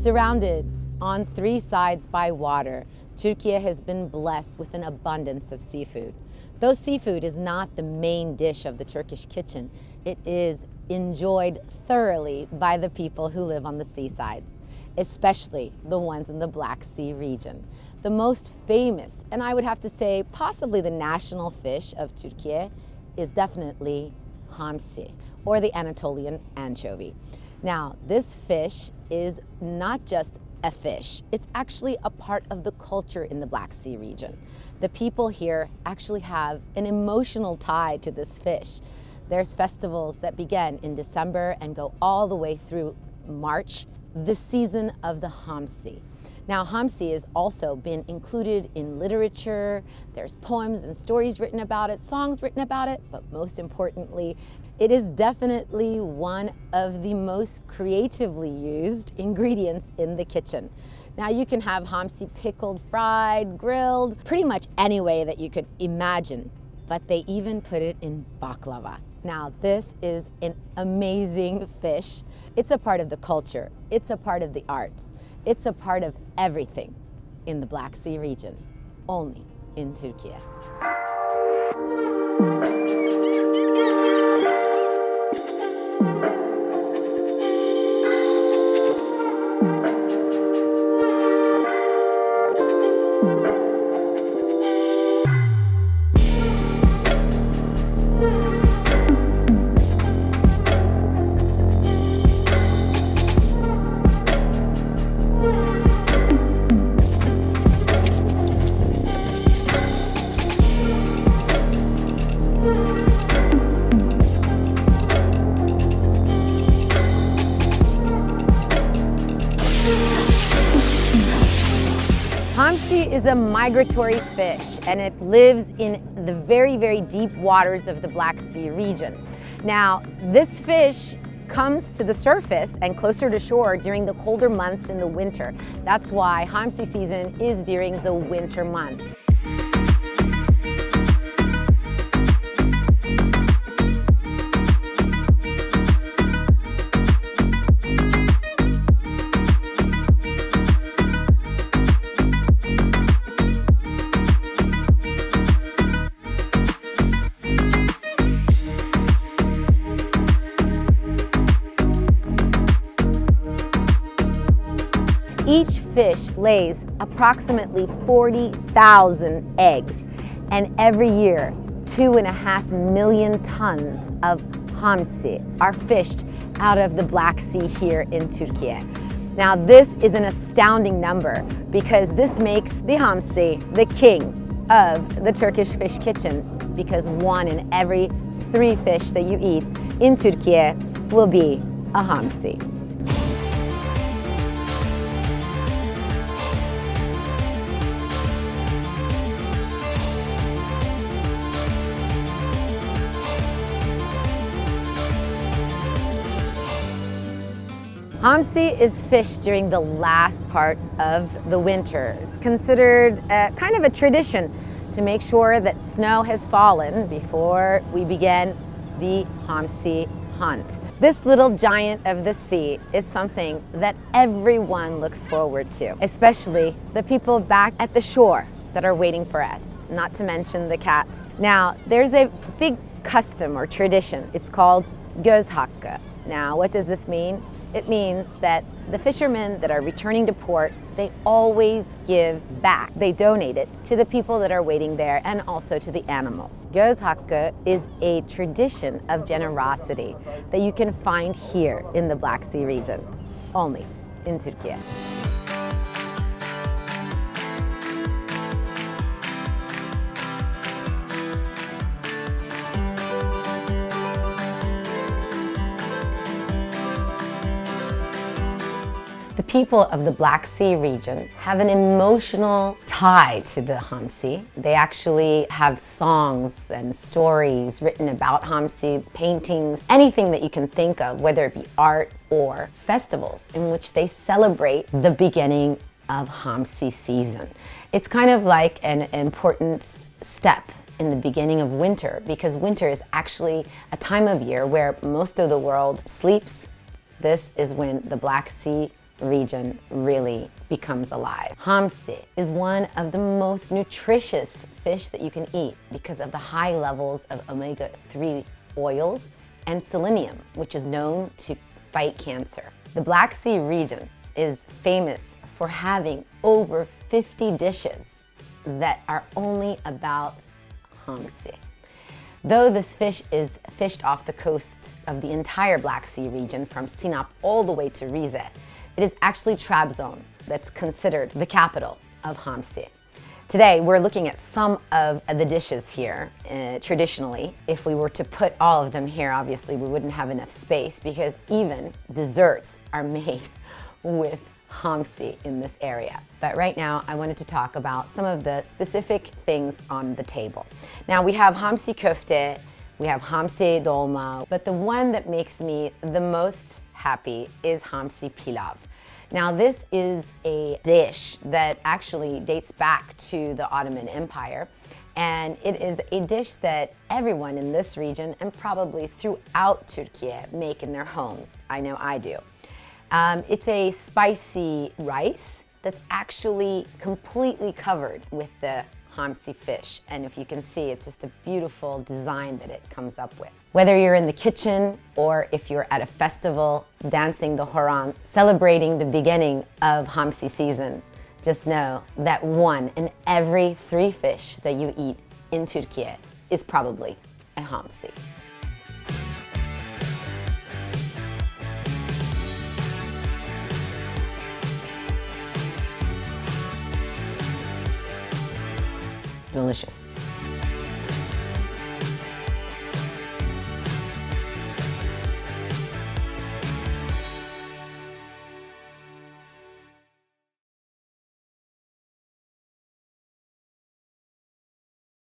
Surrounded on three sides by water, Türkiye has been blessed with an abundance of seafood. Though seafood is not the main dish of the Turkish kitchen, it is enjoyed thoroughly by the people who live on the seasides, especially the ones in the Black Sea region. The most famous, and I would have to say possibly the national fish of Türkiye, is definitely Hamsi, or the Anatolian anchovy. Now, this fish is not just a fish, it's actually a part of the culture in the Black Sea region. The people here actually have an emotional tie to this fish. There's festivals that begin in December and go all the way through March, the season of the Hamsi. Now, Hamsi has also been included in literature. There's poems and stories written about it, songs written about it, but most importantly, it is definitely one of the most creatively used ingredients in the kitchen. Now, you can have Hamsi pickled, fried, grilled, pretty much any way that you could imagine, but they even put it in baklava. Now, this is an amazing fish. It's a part of the culture. It's a part of the arts. It's a part of everything in the Black Sea region, only in Türkiye. Hamsi is a migratory fish, and it lives in the very, very deep waters of the Black Sea region. Now, this fish comes to the surface and closer to shore during the colder months in the winter. That's why Hamsi season is during the winter months. Each fish lays approximately 40,000 eggs, and every year 2.5 million tons of Hamsi are fished out of the Black Sea here in Türkiye. Now, this is an astounding number because this makes the Hamsi the king of the Turkish fish kitchen, because 1 in every 3 fish that you eat in Türkiye will be a Hamsi. Hamsi is fished during the last part of the winter. It's considered kind of a tradition to make sure that snow has fallen before we begin the Hamsi hunt. This little giant of the sea is something that everyone looks forward to, especially the people back at the shore that are waiting for us, not to mention the cats. Now, there's a big custom or tradition. It's called göz hakkı. Now, what does this mean? It means that the fishermen that are returning to port, they always give back. They donate it to the people that are waiting there and also to the animals. Göz hakkı is a tradition of generosity that you can find here in the Black Sea region, only in Türkiye. The people of the Black Sea region have an emotional tie to the Hamsi. They actually have songs and stories written about Hamsi, paintings, anything that you can think of, whether it be art or festivals in which they celebrate the beginning of Hamsi season. It's kind of like an important step in the beginning of winter, because winter is actually a time of year where most of the world sleeps. This is when the Black Sea region really becomes alive. Hamsi is one of the most nutritious fish that you can eat because of the high levels of omega-3 oils and selenium, which is known to fight cancer. The Black Sea region is famous for having over 50 dishes that are only about Hamsi. Though this fish is fished off the coast of the entire Black Sea region from Sinop all the way to Rize, it is actually Trabzon that's considered the capital of Hamsi. Today, we're looking at some of the dishes here. Traditionally, if we were to put all of them here, obviously we wouldn't have enough space because even desserts are made with Hamsi in this area. But right now, I wanted to talk about some of the specific things on the table. Now, we have Hamsi köfte, we have Hamsi dolma, but the one that makes me the most happy is Hamsi pilav. Now, this is a dish that actually dates back to the Ottoman Empire, and it is a dish that everyone in this region and probably throughout Türkiye make in their homes. I know I do. It's a spicy rice that's actually completely covered with the Hamsi fish. And if you can see, it's just a beautiful design that it comes up with. Whether you're in the kitchen or if you're at a festival dancing the Horan, celebrating the beginning of Hamsi season, just know that 1 in every 3 fish that you eat in Türkiye is probably a Hamsi. Delicious.